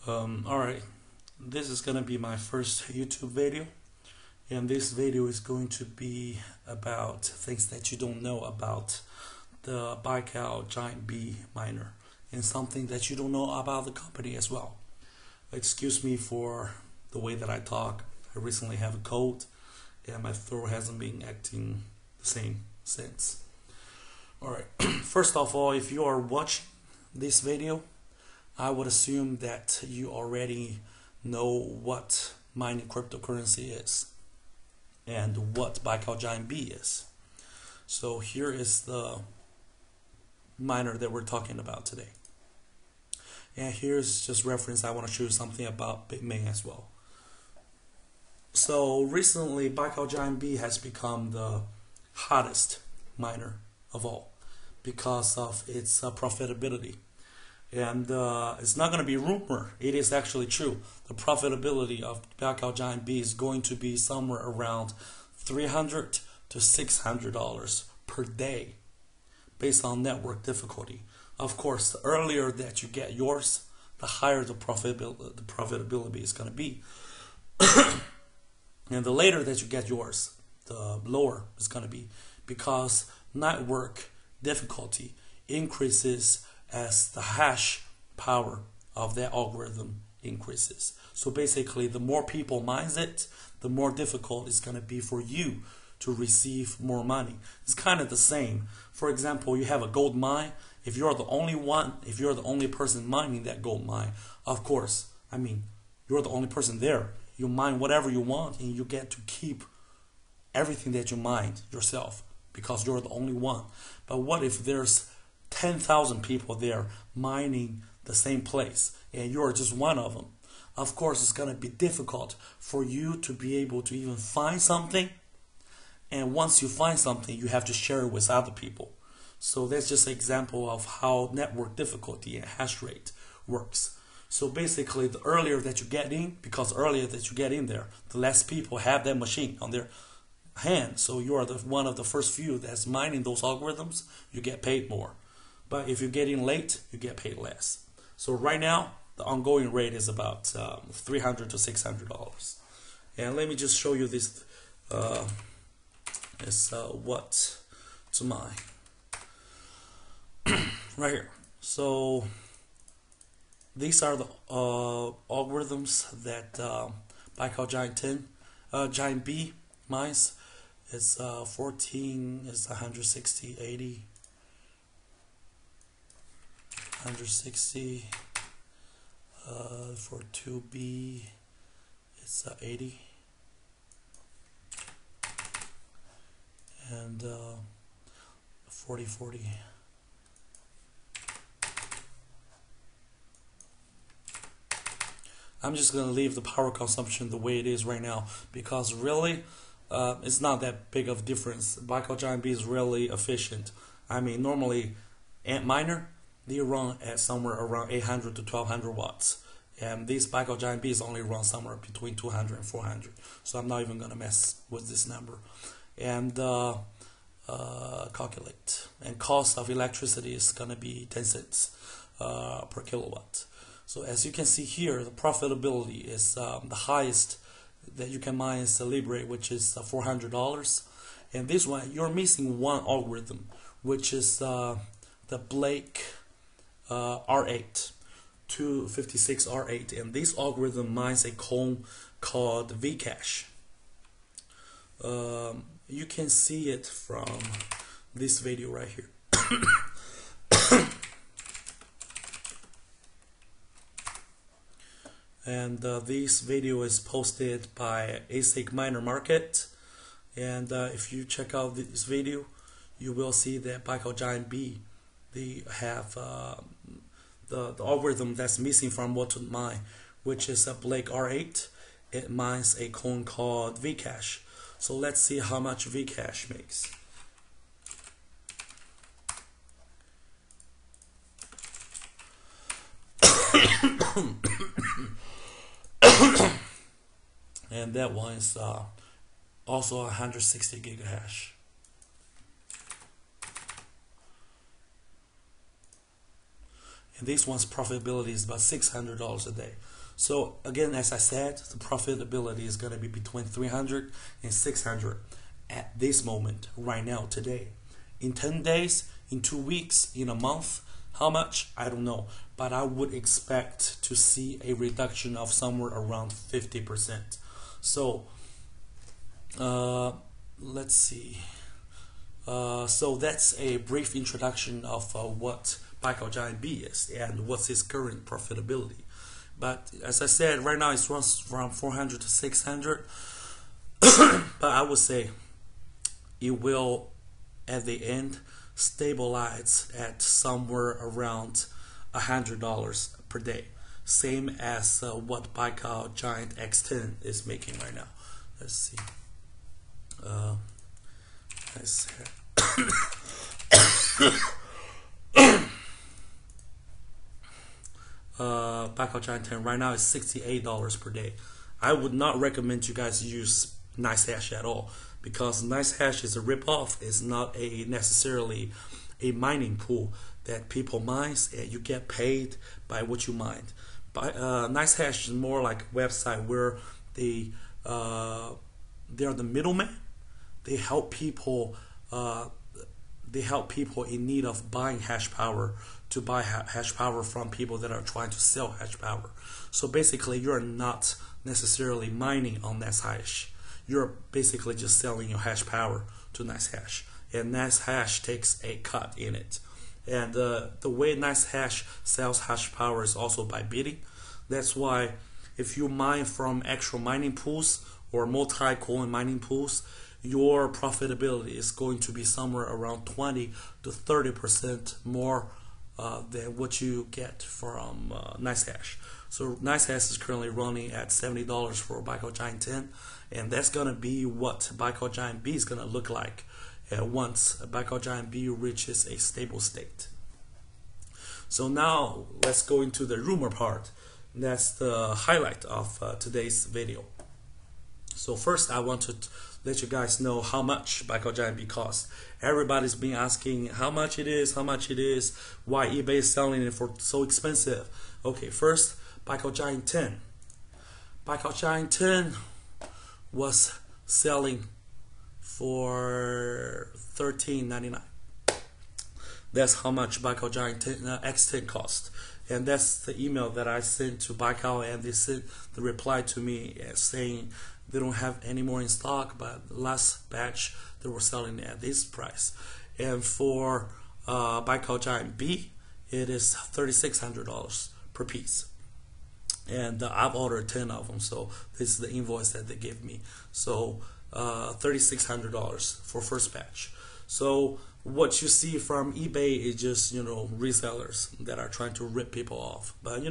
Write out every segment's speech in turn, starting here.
Alright, this is gonna be my first YouTube video, and this video is going to be about things that you don't know about the Baikal Giant-B miner, and something that you don't know about the company as well. Excuse me for the way that I talk. I recently have a cold and my throat hasn't been acting the same since. Alright, first of all, if you are watching this video, I would assume that you already know what mining cryptocurrency is and what Baikal Giant-B is. So here is the miner that we're talking about today. And here's just reference. I want to show you something about Bitmain as well. So recently Baikal Giant-B has become the hottest miner of all because of its profitability. And it's not going to be rumor. It is actually true. The profitability of Baikal Giant-B is going to be somewhere around $300 to $600 per day, based on network difficulty. Of course, the earlier that you get yours, the higher the profitability is going to be. And the later that you get yours, the lower it's going to be, because network difficulty increases as the hash power of that algorithm increases. So basically, the more people mines it, the more difficult it's going to be for you to receive more money. It's kind of the same. For example, you have a gold mine. If you're the only one, if you're the only person mining that gold mine, of course, you're the only person there. You mine whatever you want and you get to keep everything that you mined yourself because you're the only one. But what if there's 10,000 people there mining the same place and you're just one of them? Of course, it's going to be difficult for you to be able to even find something. And once you find something, you have to share it with other people. So that's just an example of how network difficulty and hash rate works. So basically, the earlier that you get in, because earlier that you get in there, the less people have that machine on their hand. So you are one of the first few that's mining those algorithms, you get paid more. But if you get in late, you get paid less. So right now, the ongoing rate is about $300 to $600. And let me just show you this. What to mine right here. So these are the algorithms that Baikal Giant-B mines. It's 14, it's 160, 80, 160. For 2B, it's 80. And 40. I'm just going to leave the power consumption the way it is right now because really it's not that big of a difference. Baikal Giant-B is really efficient. Normally Antminer, they run at somewhere around 800 to 1200 watts. And this Baikal Giant-B is only run somewhere between 200 and 400. So I'm not even going to mess with this number. And calculate. And cost of electricity is going to be 10 cents per kilowatt. So as you can see here, the profitability is the highest that you can mine is the Libre, which is $400. And this one, you're missing one algorithm, which is the Blake R8, 256 R8. And this algorithm mines a coin called Vcash. You can see it from this video right here. And this video is posted by ASIC Miner Market. And if you check out this video, you will see that Baikal Giant-B, they have the algorithm that's missing from what to mine, which is a Blake R8. It mines a coin called Vcash. So let's see how much Vcash makes. And that one is also 160 gigahash. and this one's profitability is about $600 a day. So again, as I said, the profitability is going to be between 300 and 600 at this moment, right now, today. In 10 days, in 2 weeks, in a month, how much? I don't know. But I would expect to see a reduction of somewhere around 50%. So, let's see. So that's a brief introduction of what Baikal Giant-B is and what's its current profitability. But as I said, right now it runs from 400 to 600. But I would say it will, at the end, stabilize at somewhere around $100 per day. Same as what Baikal Giant X10 is making right now. Let's see. Let's Baikal Giant 10 right now is $68 per day. I would not recommend you guys use NiceHash at all, because NiceHash is a ripoff. It's not necessarily a mining pool that people mine, and you get paid by what you mined. But NiceHash is more like a website where they are the middleman. They help people. They help people in need of buying hash power to buy hash power from people that are trying to sell hash power. So basically, you're not necessarily mining on NiceHash. You're basically just selling your hash power to NiceHash, and NiceHash takes a cut in it. And the way NiceHash sells hash power is also by bidding. That's why if you mine from actual mining pools or multi-coin mining pools, your profitability is going to be somewhere around 20 to 30% more than what you get from NiceHash. So NiceHash is currently running at $70 for Baikal Giant 10, and that's going to be what Baikal Giant-B is going to look like once Baikal Giant-B reaches a stable state. So now let's go into the rumor part. That's the highlight of today's video. So first I want to let you guys know how much Baikal Giant-B costs. Everybody's been asking how much it is, why eBay is selling it for so expensive. Okay, first, Baikal Giant 10. Baikal Giant 10 was selling for $13.99. That's how much Baikal Giant 10, X10 cost. And that's the email that I sent to Baikal, and they sent the reply to me saying they don't have any more in stock, but last batch they were selling at this price. And for Baikal Giant-B, it is $3,600 per piece. And I've ordered 10 of them, so this is the invoice that they gave me. So $3,600 for first batch. So what you see from eBay is just, resellers that are trying to rip people off. But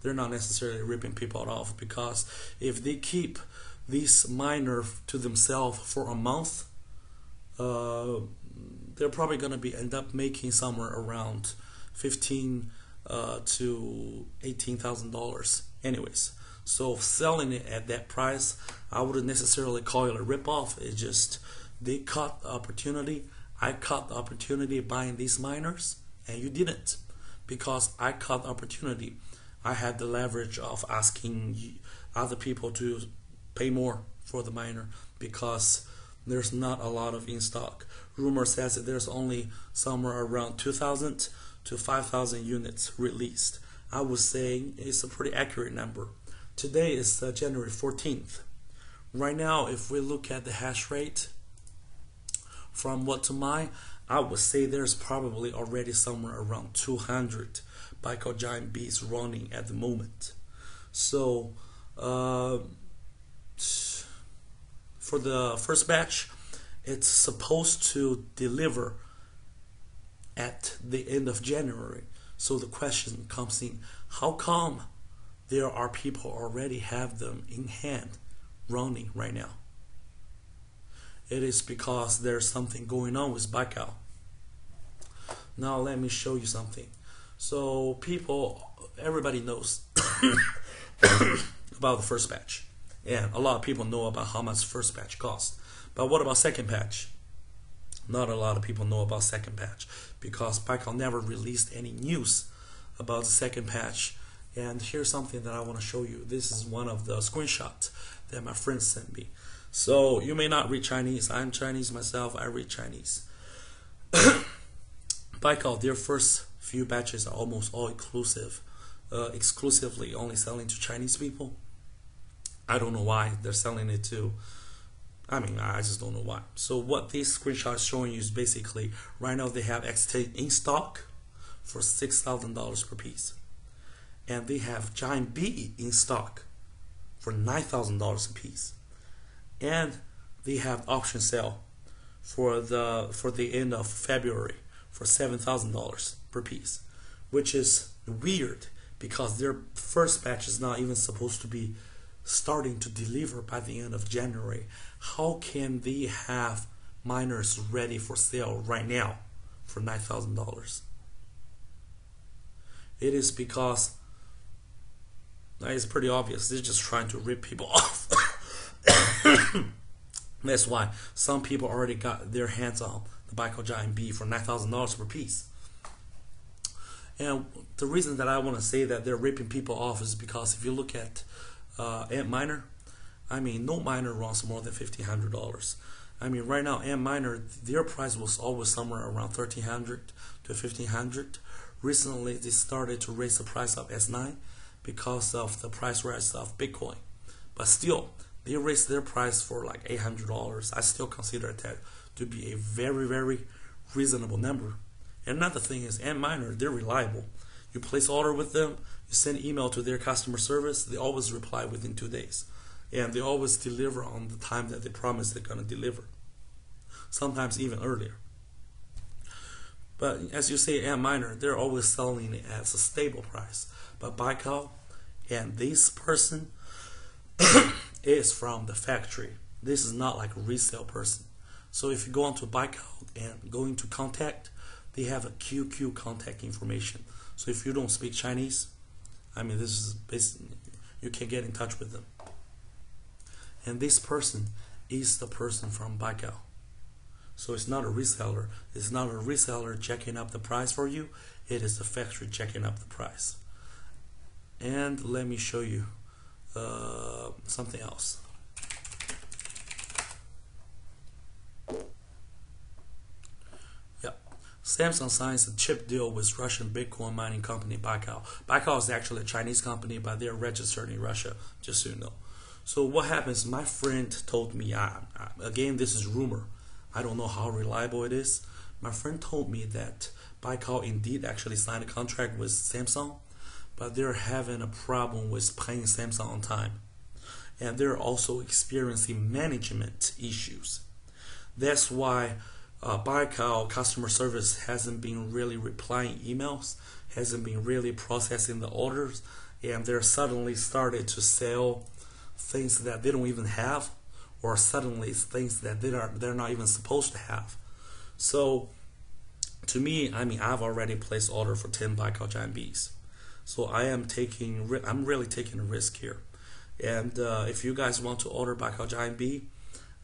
they're not necessarily ripping people off, because if they keep this miner to themselves for a month, they're probably going to end up making somewhere around $15,000 to $18,000 anyways. So selling it at that price, I wouldn't necessarily call it a ripoff. It's just they caught the opportunity. I caught the opportunity buying these miners, and you didn't, because I caught the opportunity. I had the leverage of asking other people to pay more for the miner, because there's not a lot of in stock. Rumor says that there's only somewhere around 2,000 to 5,000 units released. I would say it's a pretty accurate number. Today is January 14th. Right now, if we look at the hash rate from what to mine, I would say there's probably already somewhere around 200 Baikal Giant-B's running at the moment. So for the first batch, it's supposed to deliver at the end of January. So the question comes in, how come there are people already have them in hand running right now? It is because there's something going on with Baikal. Now let me show you something. So everybody knows about the first batch, and a lot of people know about how much first batch cost. But what about second batch? Not a lot of people know about second batch, because Baikal never released any news about the second patch. And here's something that I want to show you. This is one of the screenshots that my friend sent me. So you may not read Chinese. I'm Chinese myself. I read Chinese. Baikal, their first few batches are almost all exclusively only selling to Chinese people. I don't know why they're selling it to. I just don't know why. So what this screenshot is showing you is basically right now they have X10 in stock for $6,000 per piece, and they have Giant-B in stock for $9,000 a piece, and they have option sale for the end of February for $7,000 per piece, which is weird because their first batch is not even supposed to be starting to deliver by the end of January. How can they have miners ready for sale right now for $9,000? It is because it's pretty obvious they're just trying to rip people off. That's why some people already got their hands on the Baikal Giant-B for $9,000 per piece. And the reason that I want to say that they're ripping people off is because if you look at Ant Miner, no miner runs more than $1,500. Right now Ant Miner, their price was always somewhere around $1,300 to $1,500. Recently they started to raise the price of S9 because of the price rise of Bitcoin, but still they raised their price for like $800. I still consider that to be a very, very reasonable number. And another thing is Ant Miner, they're reliable. You place order with them, you send email to their customer service, they always reply within 2 days. And they always deliver on the time that they promise they're going to deliver. Sometimes even earlier. But as you say, Ant Miner, they're always selling it as a stable price. But Baikal and this person is from the factory. This is not like a resale person. So if you go onto Baikal and go into contact, they have a QQ contact information. So if you don't speak Chinese, this is basically, you can get in touch with them. And this person is the person from Baikal. So it's not a reseller. It's not a reseller checking up the price for you. It is the factory checking up the price. And let me show you something else. Samsung signs a chip deal with Russian Bitcoin mining company Baikal. Baikal is actually a Chinese company, but they're registered in Russia, just so you know. So what happens, my friend told me, again, this is rumor. I don't know how reliable it is. My friend told me that Baikal indeed actually signed a contract with Samsung, but they're having a problem with paying Samsung on time. And they're also experiencing management issues. That's why Baikal customer service hasn't been really replying emails, hasn't been really processing the orders, and they're suddenly started to sell things that they don't even have, or suddenly things that they're not even supposed to have. So to me, I've already placed order for 10 Baikal Giant-Bs. So I'm really taking a risk here. And if you guys want to order Baikal Giant-B,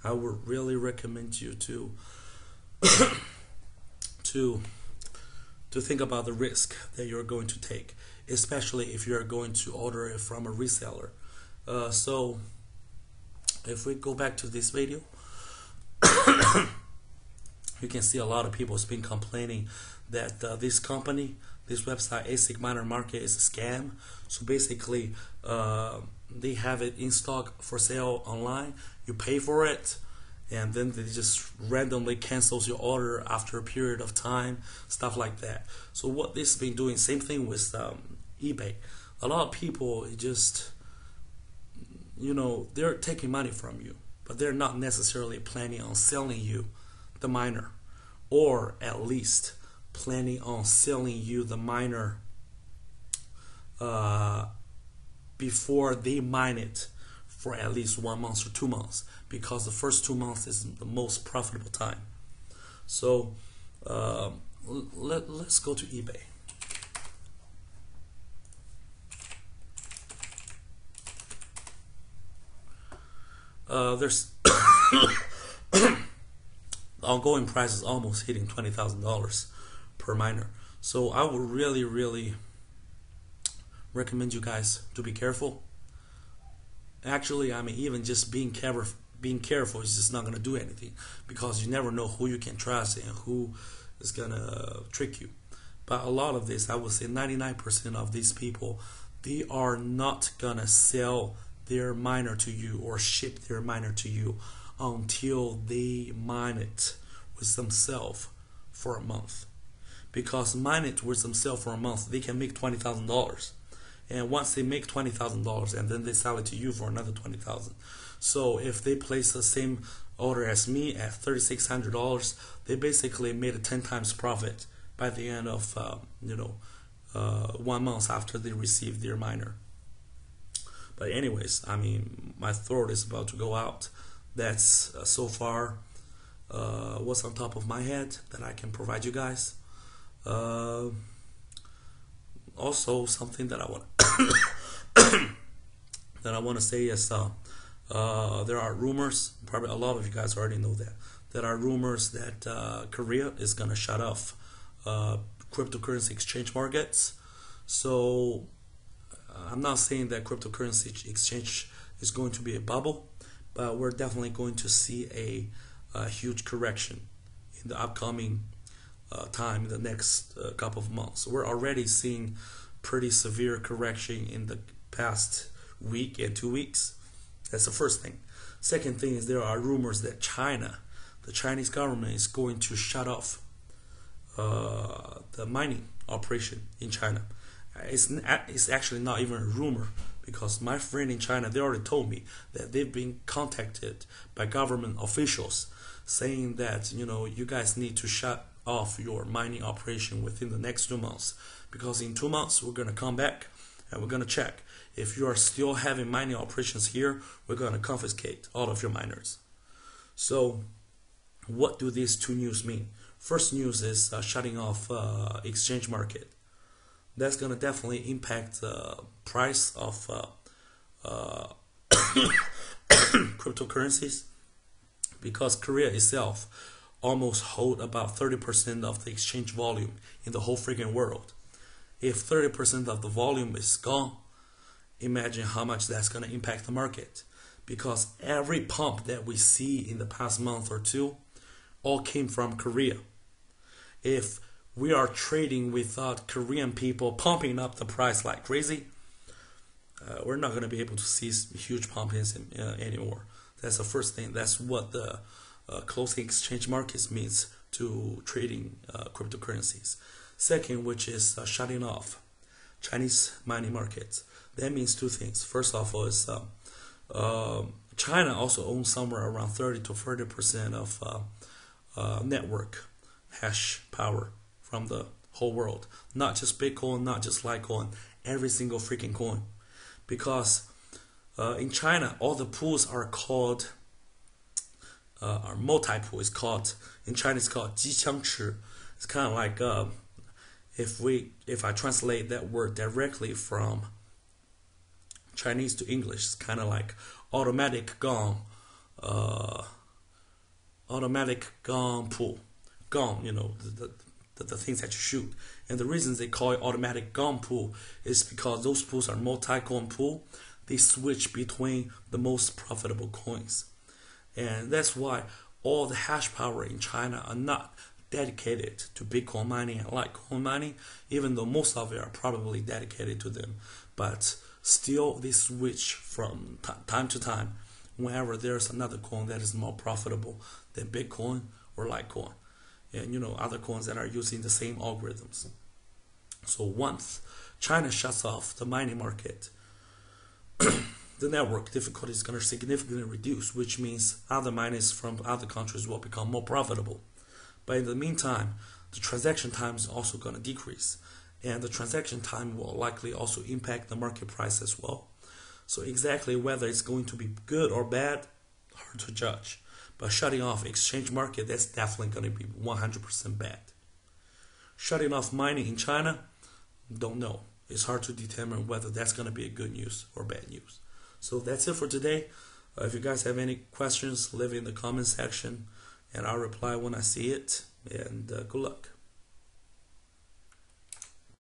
I would really recommend you to to think about the risk that you're going to take, especially if you're going to order it from a reseller. So if we go back to this video, you can see a lot of people have been complaining that this company, this website, ASIC Miner Market, is a scam. So basically, they have it in stock for sale online. You pay for it, and then they just randomly cancels your order after a period of time, stuff like that. So what this has been doing, same thing with eBay. A lot of people just, they're taking money from you, but they're not necessarily planning on selling you the miner, or at least planning on selling you the miner before they mine it for at least 1 month or 2 months, because the first 2 months is the most profitable time. So let's go to eBay. There's the ongoing price is almost hitting $20,000 per miner. So I would really recommend you guys to be careful. Actually, I mean, even just being careful is just not gonna do anything, because you never know who you can trust and who is gonna trick you. But a lot of this, I would say 99% of these people, they are not gonna sell their miner to you or ship their miner to you until they mine it with themselves for a month. Because mine it with themselves for a month, they can make $20,000. And once they make $20,000, and then they sell it to you for another $20,000. So if they place the same order as me at $3,600, they basically made a 10 times profit by the end of 1 month after they received their miner. But anyways, I mean, my throat is about to go out. That's so far what's on top of my head that I can provide you guys. Also, something that I want to say is there are rumors. Probably a lot of you guys already know that there are rumors that Korea is gonna shut off cryptocurrency exchange markets. So I'm not saying that cryptocurrency exchange is going to be a bubble, but we're definitely going to see a huge correction in the upcoming time, in the next couple of months. We're already seeing pretty severe correction in the past week and 2 weeks. That's the first thing. Second thing is there are rumors that the Chinese government is going to shut off the mining operation in China. It's actually not even a rumor, because my friend in China, they already told me that they've been contacted by government officials saying that, you guys need to shut off your mining operation within the next 2 months, because in 2 months we're going to come back and we're going to check if you are still having mining operations here. We're going to confiscate all of your miners. So what do these two news mean? First news is shutting off exchange market. That's going to definitely impact the price of cryptocurrencies, because Korea itself almost hold about 30% of the exchange volume in the whole freaking world. If 30% of the volume is gone, imagine how much that's going to impact the market. Because every pump that we see in the past month or two all came from Korea. If we are trading without Korean people pumping up the price like crazy, we're not going to be able to see huge pumpings anymore. That's the first thing. That's what the closing exchange markets means to trading cryptocurrencies. Second, which is shutting off Chinese mining markets. That means two things. First of all, is China also owns somewhere around 30 to 40% of network hash power from the whole world. Not just Bitcoin, not just Litecoin, every single freaking coin. Because in China, all the pools are called our multi-pool is called, in China it's called 机枪池. It's kind of like if I translate that word directly from Chinese to English, it's kind of like automatic gun pool. Gun, the things that you shoot. And the reason they call it automatic gun pool is because those pools are multi-coin pool. They switch between the most profitable coins. And that's why all the hash power in China are not dedicated to Bitcoin mining and Litecoin mining, even though most of it are probably dedicated to them. But still, they switch from time to time whenever there's another coin that is more profitable than Bitcoin or Litecoin. And other coins that are using the same algorithms. So once China shuts off the mining market, the network difficulty is going to significantly reduce, which means other miners from other countries will become more profitable. But in the meantime, the transaction time is also going to decrease, and the transaction time will likely also impact the market price as well. So exactly whether it's going to be good or bad, hard to judge. But shutting off exchange market, that's definitely going to be 100% bad. Shutting off mining in China, don't know. It's hard to determine whether that's going to be a good news or bad news. So that's it for today. If you guys have any questions, leave it in the comment section, and I'll reply when I see it. And good luck.